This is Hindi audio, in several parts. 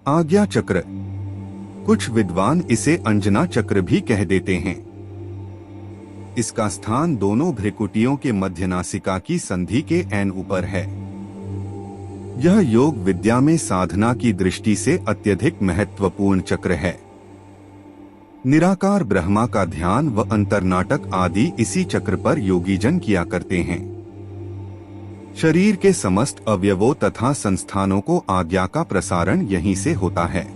आज्ञा चक्र, कुछ विद्वान इसे अंजना चक्र भी कह देते हैं। इसका स्थान दोनों भ्रिकुटियों के मध्य नासिका की संधि के एन ऊपर है। यह योग विद्या में साधना की दृष्टि से अत्यधिक महत्वपूर्ण चक्र है। निराकार ब्रह्मा का ध्यान व अंतर्नाटक आदि इसी चक्र पर योगीजन किया करते हैं। शरीर के समस्त अवयवों तथा संस्थानों को आज्ञा का प्रसारण यहीं से होता है।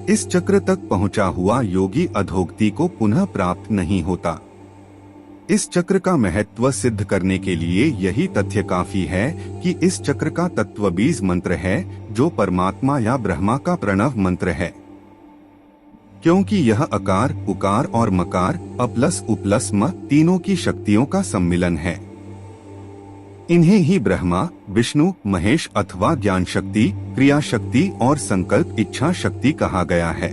इस चक्र तक पहुंचा हुआ योगी अधोगति को पुनः प्राप्त नहीं होता। इस चक्र का महत्व सिद्ध करने के लिए यही तथ्य काफी है कि इस चक्र का तत्व बीज मंत्र है, जो परमात्मा या ब्रह्मा का प्रणव मंत्र है। क्योंकि यह अकार, उकार और मकार, अप्लस उप्लस म तीनों की शक्तियों का सम्मिलन है। इन्हें ही ब्रह्मा, विष्णु, महेश अथवा ज्ञान शक्ति, क्रिया शक्ति और संकल्प इच्छा शक्ति कहा गया है।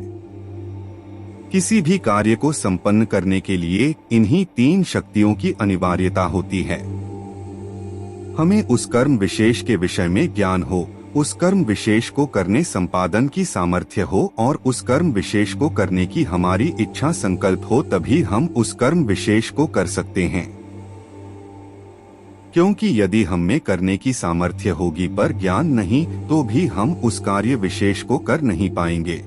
किसी भी कार्य को संपन्न करने के लिए इन्हीं तीन शक्तियों की अनिवार्यता होती है। हमें उस कर्म विशेष के विषय में ज्ञान हो, उस कर्म विशेष को करने संपादन की सामर्थ्य हो और उस कर्म विशेष को करने की हमारी इच्छा संकल्प हो, तभी हम उस कर्म विशेष को कर सकते हैं। क्योंकि यदि हम में करने की सामर्थ्य होगी पर ज्ञान नहीं, तो भी हम उस कार्य विशेष को कर नहीं पाएंगे।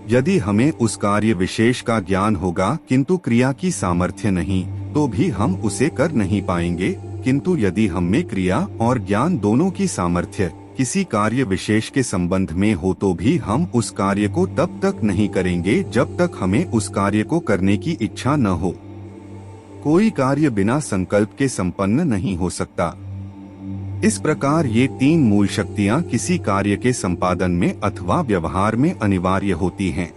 यदि हमें उस कार्य विशेष का ज्ञान होगा किंतु क्रिया की सामर्थ्य नहीं, तो भी हम उसे कर नहीं पाएंगे। किंतु यदि हम में क्रिया और ज्ञान दोनों की सामर्थ्य किसी कार्य विशेष के संबंध में हो, तो भी हम उस कार्य को तब तक नहीं करेंगे जब तक हमें उस कार्य को करने की इच्छा न हो। कोई कार्य बिना संकल्प के संपन्न नहीं हो सकता। इस प्रकार ये तीन मूल शक्तियां किसी कार्य के संपादन में अथवा व्यवहार में अनिवार्य होती हैं।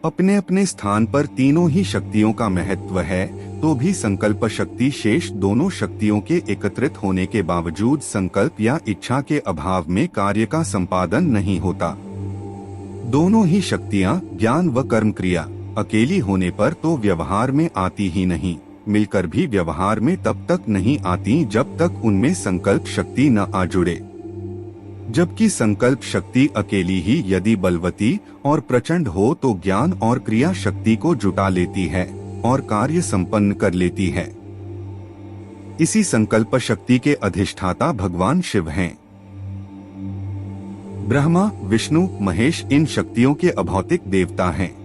अपने अपने स्थान पर तीनों ही शक्तियों का महत्व है, तो भी संकल्प शक्ति शेष दोनों शक्तियों के एकत्रित होने के बावजूद संकल्प या इच्छा के अभाव में कार्य का संपादन नहीं होता। दोनों ही शक्तियां ज्ञान व कर्म क्रिया अकेली होने पर तो व्यवहार में आती ही नहीं, मिलकर भी व्यवहार में तब तक नहीं आती जब तक उनमें संकल्प शक्ति न आ जुड़े। जबकि संकल्प शक्ति अकेली ही यदि बलवती और प्रचंड हो तो ज्ञान और क्रिया शक्ति को जुटा लेती है और कार्य संपन्न कर लेती है। इसी संकल्प शक्ति के अधिष्ठाता भगवान शिव हैं। ब्रह्मा, विष्णु, महेश इन शक्तियों के अभौतिक देवता हैं।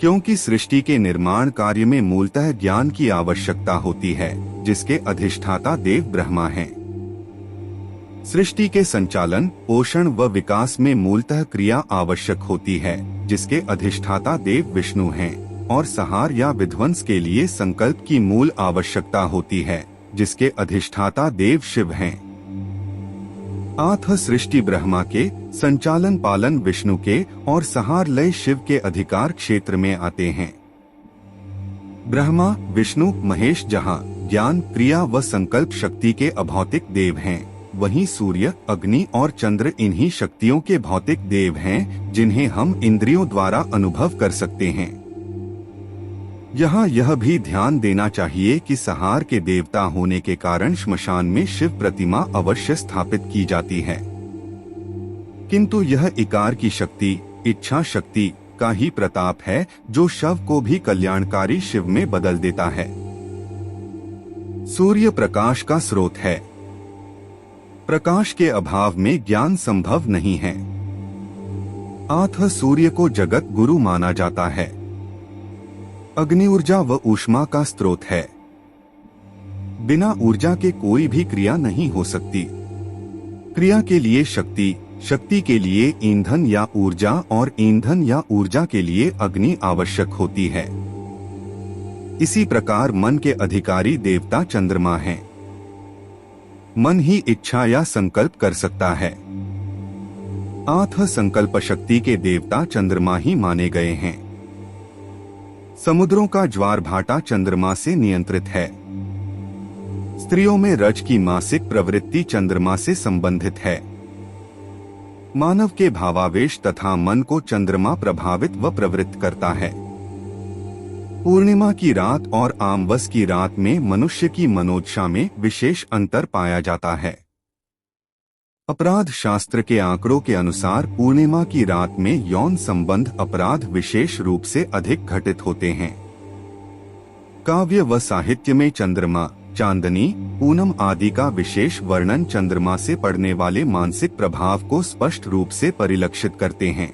क्योंकि सृष्टि के निर्माण कार्य में मूलतः ज्ञान की आवश्यकता होती है, जिसके अधिष्ठाता देव ब्रह्मा हैं। सृष्टि के संचालन, पोषण व विकास में मूलतः क्रिया आवश्यक होती है, जिसके अधिष्ठाता देव विष्णु हैं, और संहार या विध्वंस के लिए संकल्प की मूल आवश्यकता होती है, जिसके अधिष्ठाता देव शिव हैं। आत्म सृष्टि ब्रह्मा के, संचालन पालन विष्णु के और संहार लय शिव के अधिकार क्षेत्र में आते हैं। ब्रह्मा, विष्णु, महेश जहाँ ज्ञान, क्रिया व संकल्प शक्ति के अभौतिक देव हैं, वहीं सूर्य, अग्नि और चंद्र इन्हीं शक्तियों के भौतिक देव हैं, जिन्हें हम इंद्रियों द्वारा अनुभव कर सकते हैं। यहाँ यह भी ध्यान देना चाहिए कि संहार के देवता होने के कारण श्मशान में शिव प्रतिमा अवश्य स्थापित की जाती है, किंतु यह इकार की शक्ति, इच्छा शक्ति का ही प्रताप है जो शव को भी कल्याणकारी शिव में बदल देता है। सूर्य प्रकाश का स्रोत है। प्रकाश के अभाव में ज्ञान संभव नहीं है। अतः सूर्य को जगत गुरु माना जाता है। अग्नि ऊर्जा व ऊष्मा का स्रोत है। बिना ऊर्जा के कोई भी क्रिया नहीं हो सकती। क्रिया के लिए शक्ति, शक्ति के लिए ईंधन या ऊर्जा और ईंधन या ऊर्जा के लिए अग्नि आवश्यक होती है। इसी प्रकार मन के अधिकारी देवता चंद्रमा हैं। मन ही इच्छा या संकल्प कर सकता है। अतः संकल्प शक्ति के देवता चंद्रमा ही माने गए हैं। समुद्रों का ज्वार भाटा चंद्रमा से नियंत्रित है। स्त्रियों में रज की मासिक प्रवृत्ति चंद्रमा से संबंधित है। मानव के भावावेश तथा मन को चंद्रमा प्रभावित व प्रवृत्त करता है। पूर्णिमा की रात और अमावस की रात में मनुष्य की मनोदशा में विशेष अंतर पाया जाता है। अपराध शास्त्र के आंकड़ों के अनुसार पूर्णिमा की रात में यौन संबंध अपराध विशेष रूप से अधिक घटित होते हैं। काव्य व साहित्य में चंद्रमा, चांदनी, पूनम आदि का विशेष वर्णन चंद्रमा से पड़ने वाले मानसिक प्रभाव को स्पष्ट रूप से परिलक्षित करते हैं।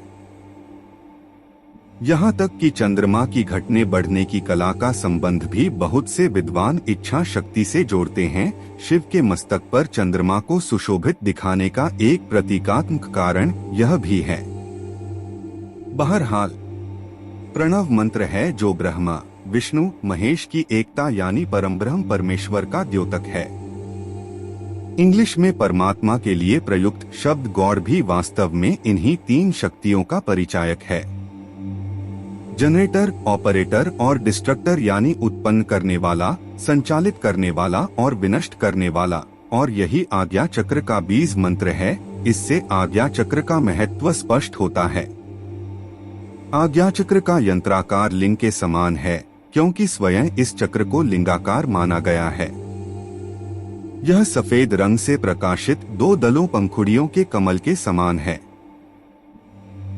यहाँ तक कि चंद्रमा की घटने बढ़ने की कला का संबंध भी बहुत से विद्वान इच्छा शक्ति से जोड़ते हैं। शिव के मस्तक पर चंद्रमा को सुशोभित दिखाने का एक प्रतीकात्मक कारण यह भी है। बहरहाल प्रणव मंत्र है जो ब्रह्मा, विष्णु, महेश की एकता यानी परमब्रह्म परमेश्वर का द्योतक है। इंग्लिश में परमात्मा के लिए प्रयुक्त शब्द गॉड भी वास्तव में इन्हीं तीन शक्तियों का परिचायक है। जनरेटर, ऑपरेटर और डिस्ट्रक्टर यानी उत्पन्न करने वाला, संचालित करने वाला और विनष्ट करने वाला, और यही आज्ञा चक्र का बीज मंत्र है। इससे आज्ञा चक्र का महत्व स्पष्ट होता है। आज्ञा चक्र का यंत्राकार लिंग के समान है क्योंकि स्वयं इस चक्र को लिंगाकार माना गया है। यह सफेद रंग से प्रकाशित दो दलों पंखुड़ियों के कमल के समान है।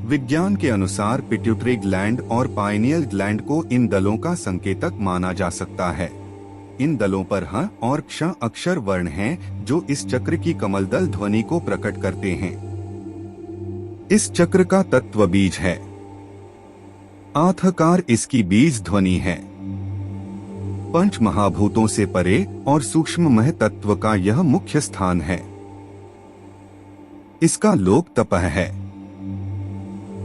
विज्ञान के अनुसार पिट्यूटरी ग्लैंड और पाइनियल ग्लैंड को इन दलों का संकेतक माना जा सकता है। इन दलों पर ह और क्ष अक्षर वर्ण हैं जो इस चक्र की कमलदल ध्वनि को प्रकट करते हैं। इस चक्र का तत्व बीज है। आथकार इसकी बीज ध्वनि है। पंच महाभूतों से परे और सूक्ष्म तत्व का यह मुख्य स्थान है। इसका लोक तपह है।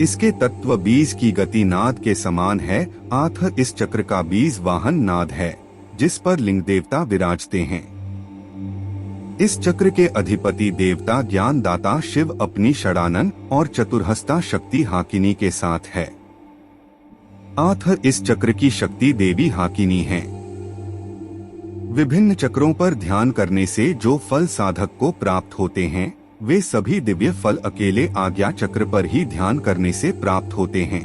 इसके तत्व बीज की गति नाद के समान है। आथ इस चक्र का बीज वाहन नाद है जिस पर लिंग देवता विराजते हैं। इस चक्र के अधिपति देवता ज्ञानदाता शिव अपनी षडानन और चतुर्हस्ता शक्ति हाकिनी के साथ है। आथ इस चक्र की शक्ति देवी हाकिनी है। विभिन्न चक्रों पर ध्यान करने से जो फल साधक को प्राप्त होते हैं वे सभी दिव्य फल अकेले आज्ञा चक्र पर ही ध्यान करने से प्राप्त होते हैं।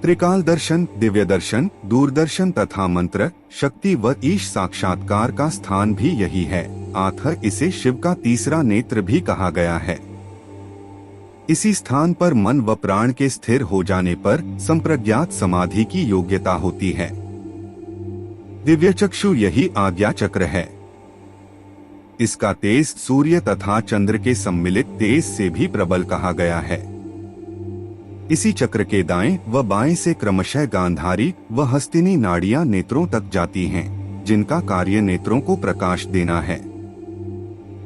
त्रिकाल दर्शन, दिव्य दर्शन, दूरदर्शन तथा मंत्र, शक्ति व ईश साक्षात्कार का स्थान भी यही है। आथ इसे शिव का तीसरा नेत्र भी कहा गया है। इसी स्थान पर मन व प्राण के स्थिर हो जाने पर संप्रज्ञात समाधि की योग्यता होती है। दिव्य चक्षु यही आज्ञा चक्र है। इसका तेज सूर्य तथा चंद्र के सम्मिलित तेज से भी प्रबल कहा गया है। इसी चक्र के दाएं व बाएं से क्रमशः गांधारी व हस्तिनी नाड़ियां नेत्रों तक जाती हैं, जिनका कार्य नेत्रों को प्रकाश देना है।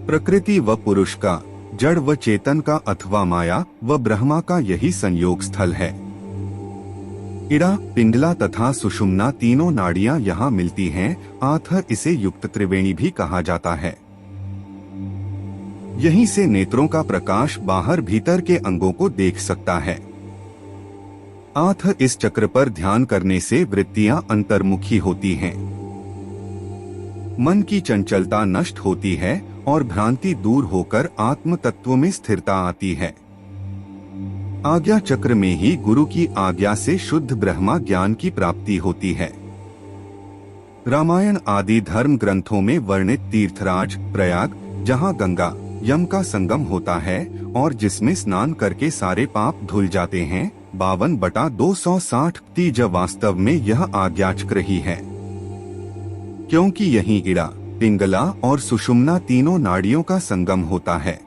प्रकृति व पुरुष का, जड़ व चेतन का अथवा माया व ब्रह्मा का यही संयोग स्थल है। इड़ा, पिंगला तथा सुषुम्ना तीनों नाड़ियां यहाँ मिलती हैं। आथ इसे युक्त त्रिवेणी भी कहा जाता है। यहीं से नेत्रों का प्रकाश बाहर भीतर के अंगों को देख सकता है। आथ इस चक्र पर ध्यान करने से वृत्तियां अंतर्मुखी होती हैं। मन की चंचलता नष्ट होती है और भ्रांति दूर होकर आत्म तत्व में स्थिरता आती है। आज्ञा चक्र में ही गुरु की आज्ञा से शुद्ध ब्रह्मा ज्ञान की प्राप्ति होती है। रामायण आदि धर्म ग्रंथों में वर्णित तीर्थराज प्रयाग, जहाँ गंगा यम का संगम होता है और जिसमें स्नान करके सारे पाप धुल जाते हैं, 52/260 तीज वास्तव में यह आज्ञाचक्र ही है, क्योंकि यहीं इड़ा, पिंगला और सुषुम्ना तीनों नाड़ियों का संगम होता है।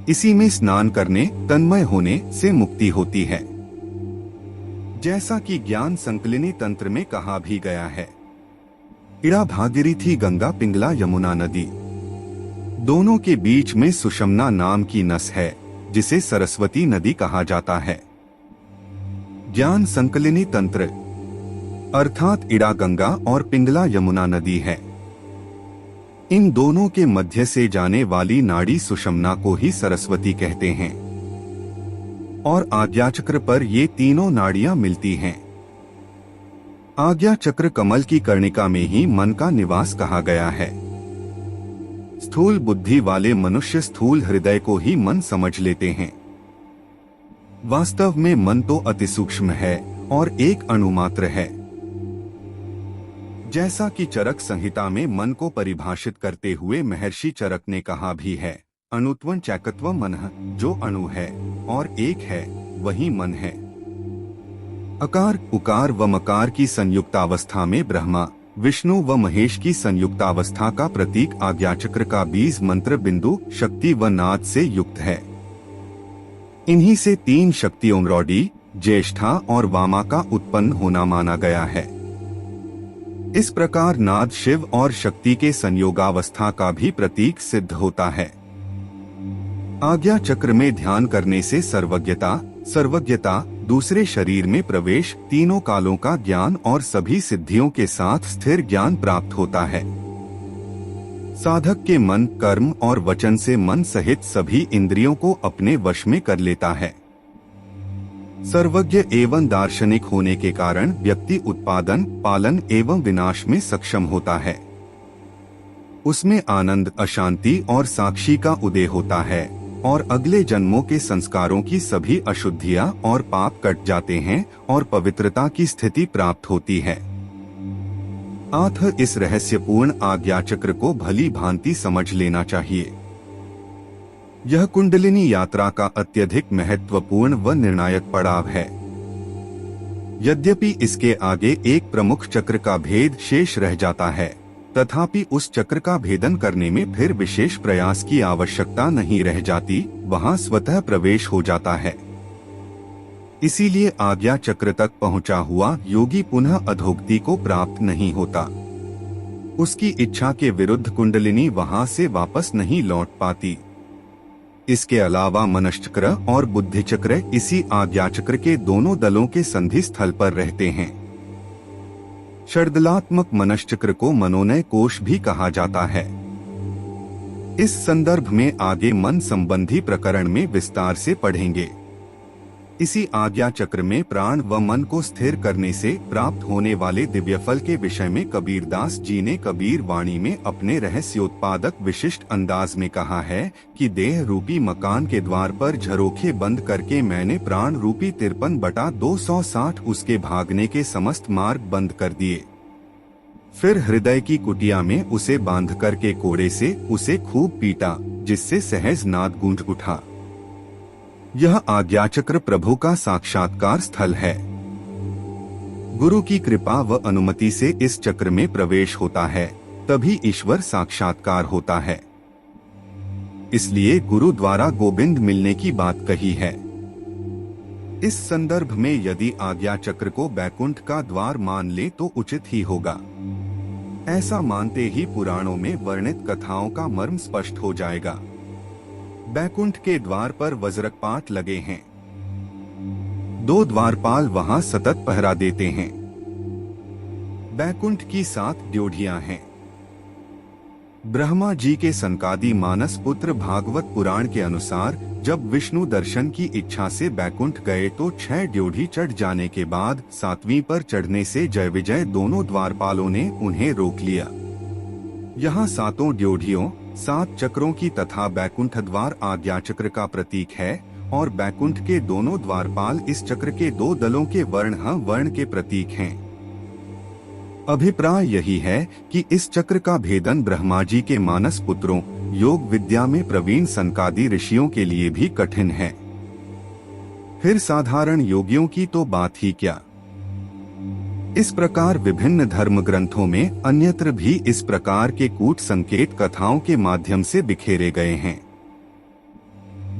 इसी में स्नान करने, तन्मय होने से मुक्ति होती है। जैसा कि ज्ञान संकलिनी तंत्र में कहा भी गया है, इड़ा भागीरथी गंगा, पिंगला यमुना नदी, दोनों के बीच में सुषुम्ना नाम की नस है जिसे सरस्वती नदी कहा जाता है। ज्ञान संकलिनी तंत्र अर्थात इड़ा गंगा और पिंगला यमुना नदी है। इन दोनों के मध्य से जाने वाली नाड़ी सुषुम्ना को ही सरस्वती कहते हैं और आज्ञा चक्र पर ये तीनों नाड़ियां मिलती हैं। आज्ञा चक्र कमल की कर्णिका में ही मन का निवास कहा गया है। स्थूल बुद्धि वाले मनुष्य स्थूल हृदय को ही मन समझ लेते हैं। वास्तव में मन तो अति सूक्ष्म है और एक अणु मात्र है। जैसा कि चरक संहिता में मन को परिभाषित करते हुए महर्षि चरक ने कहा भी है, अणुत्वं चैकत्वं मनः, जो अणु है और एक है वही मन है। अकार, उकार व मकार की संयुक्तावस्था में ब्रह्मा, विष्णु व महेश की संयुक्तावस्था का प्रतीक आज्ञाचक्र का बीज मंत्र बिंदु शक्ति व नाद से युक्त है। इन्हीं से तीन शक्तियों रौडी, ज्येष्ठा और वामा का उत्पन्न होना माना गया है। इस प्रकार नाद शिव और शक्ति के संयोगावस्था का भी प्रतीक सिद्ध होता है। आज्ञा चक्र में ध्यान करने से सर्वज्ञता, दूसरे शरीर में प्रवेश, तीनों कालों का ज्ञान और सभी सिद्धियों के साथ स्थिर ज्ञान प्राप्त होता है। साधक के मन, कर्म और वचन से मन सहित सभी इंद्रियों को अपने वश में कर लेता है। सर्वज्ञ एवं दार्शनिक होने के कारण व्यक्ति उत्पादन, पालन एवं विनाश में सक्षम होता है। उसमें आनंद, अशांति और साक्षी का उदय होता है और अगले जन्मों के संस्कारों की सभी अशुद्धियां और पाप कट जाते हैं और पवित्रता की स्थिति प्राप्त होती है। अतः इस रहस्यपूर्ण आज्ञा चक्र को भली भांति समझ लेना चाहिए। यह कुंडलिनी यात्रा का अत्यधिक महत्वपूर्ण व निर्णायक पड़ाव है। यद्यपि इसके आगे एक प्रमुख चक्र का भेद शेष रह जाता है, तथापि उस चक्र का भेदन करने में फिर विशेष प्रयास की आवश्यकता नहीं रह जाती, वहां स्वतः प्रवेश हो जाता है। इसीलिए आज्ञा चक्र तक पहुंचा हुआ योगी पुनः अधोगति को प्राप्त नहीं होता। उसकी इच्छा के विरुद्ध कुंडलिनी वहां से वापस नहीं लौट पाती। इसके अलावा मनश्चक्र और बुद्धिचक्र इसी आज्ञा चक्र के दोनों दलों के संधि स्थल पर रहते हैं। षड्दलात्मक मनश्चक्र को मनोनय कोश भी कहा जाता है। इस संदर्भ में आगे मन संबंधी प्रकरण में विस्तार से पढ़ेंगे। इसी आज्ञा चक्र में प्राण व मन को स्थिर करने से प्राप्त होने वाले दिव्य फल के विषय में कबीरदास जी ने कबीर वाणी में अपने रहस्योत्पादक विशिष्ट अंदाज में कहा है कि देह रूपी मकान के द्वार पर झरोखे बंद करके मैंने प्राण रूपी 53/260 उसके भागने के समस्त मार्ग बंद कर दिए। फिर हृदय की कुटिया में उसे बांध करके कोड़े से उसे खूब पीटा, जिससे सहज नाद गूंज उठा। यह आज्ञाचक्र प्रभु का साक्षात्कार स्थल है। गुरु की कृपा व अनुमति से इस चक्र में प्रवेश होता है, तभी ईश्वर साक्षात्कार होता है। इसलिए गुरु द्वारा गोविंद मिलने की बात कही है। इस संदर्भ में यदि आज्ञा चक्र को बैकुंठ का द्वार मान ले तो उचित ही होगा। ऐसा मानते ही पुराणों में वर्णित कथाओं का मर्म स्पष्ट हो जाएगा। बैकुंठ के द्वार पर वज्रकपाट लगे हैं। 2 द्वारपाल वहां सतत पहरा देते हैं। बैकुंठ की 7 ड्योढ़ियां हैं। ब्रह्मा जी के सनकादि मानस पुत्र भागवत पुराण के अनुसार जब विष्णु दर्शन की इच्छा से बैकुंठ गए तो 6 ड्योढ़ी चढ़ जाने के बाद 7वीं पर चढ़ने से जय विजय दोनों द्वारपालों ने उन्हें रोक लिया। यहाँ 7 ड्योढ़ियों, 7 चक्रों की तथा बैकुंठ द्वार आज्ञा चक्र का प्रतीक है और बैकुंठ के दोनों द्वारपाल इस चक्र के 2 दलों के वर्ण के प्रतीक हैं। अभिप्राय यही है कि इस चक्र का भेदन ब्रह्मा जी के मानस पुत्रों, योग विद्या में प्रवीण सनकादि ऋषियों के लिए भी कठिन है। फिर साधारण योगियों की तो बात ही क्या। इस प्रकार विभिन्न धर्म ग्रंथों में अन्यत्र भी इस प्रकार के कूट संकेत कथाओं के माध्यम से बिखेरे गए हैं।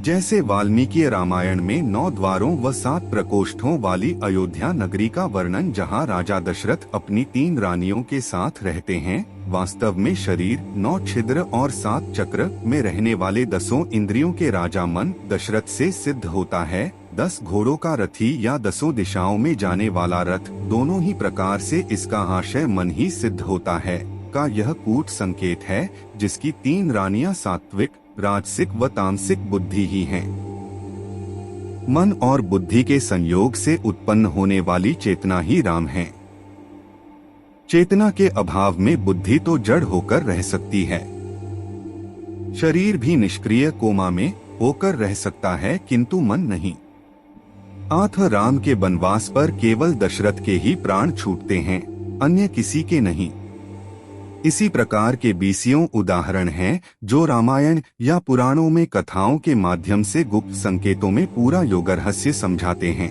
जैसे वाल्मीकि रामायण में 9 द्वारों व 7 प्रकोष्ठों वाली अयोध्या नगरी का वर्णन, जहां राजा दशरथ अपनी 3 रानियों के साथ रहते हैं, वास्तव में शरीर, 9 छिद्र और 7 चक्र में रहने वाले 10 इंद्रियों के राजा मन दशरथ से सिद्ध होता है। 10 घोड़ों का रथी या 10 दिशाओं में जाने वाला रथ, दोनों ही प्रकार से इसका आशय मन ही सिद्ध होता है का यह कूट संकेत है, जिसकी 3 रानियां सात्विक, राजसिक व तामसिक बुद्धि ही हैं। मन और बुद्धि के संयोग से उत्पन्न होने वाली चेतना ही राम है। चेतना के अभाव में बुद्धि तो जड़ होकर रह सकती है। शरीर भी निष्क्रिय कोमा में होकर रह सकता है, किंतु मन नहीं। अतः राम के वनवास पर केवल दशरथ के ही प्राण छूटते हैं, अन्य किसी के नहीं। इसी प्रकार के बीसियों उदाहरण हैं जो रामायण या पुराणों में कथाओं के माध्यम से गुप्त संकेतों में पूरा योग रहस्य समझाते हैं।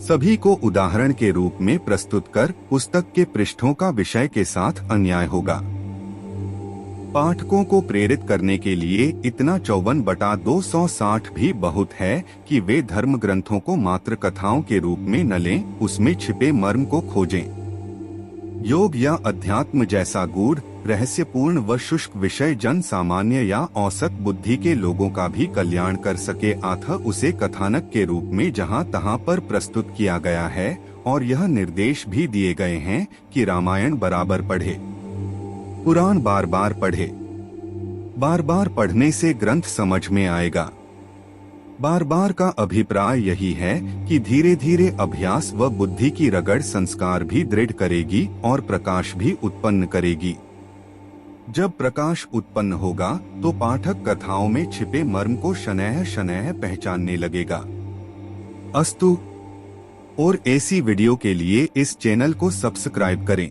सभी को उदाहरण के रूप में प्रस्तुत कर पुस्तक के पृष्ठों का विषय के साथ अन्याय होगा। पाठकों को प्रेरित करने के लिए इतना 54/260 भी बहुत है कि वे धर्म ग्रंथों को मात्र कथाओं के रूप में न लें, उसमें छिपे मर्म को खोजें। योग या अध्यात्म जैसा गूढ़, रहस्यपूर्ण व शुष्क विषय जन सामान्य या औसत बुद्धि के लोगों का भी कल्याण कर सके, अतः उसे कथानक के रूप में जहाँ तहाँ पर प्रस्तुत किया गया है और यह निर्देश भी दिए गए हैं कि रामायण बराबर पढ़े, पुराण बार बार पढ़े। बार बार पढ़ने से ग्रंथ समझ में आएगा। बार बार का अभिप्राय यही है कि धीरे धीरे अभ्यास व बुद्धि की रगड़ संस्कार भी दृढ़ करेगी और प्रकाश भी उत्पन्न करेगी। जब प्रकाश उत्पन्न होगा तो पाठक कथाओं में छिपे मर्म को शनैः शनैः पहचानने लगेगा। अस्तु। और ऐसी वीडियो के लिए इस चैनल को सब्सक्राइब करें।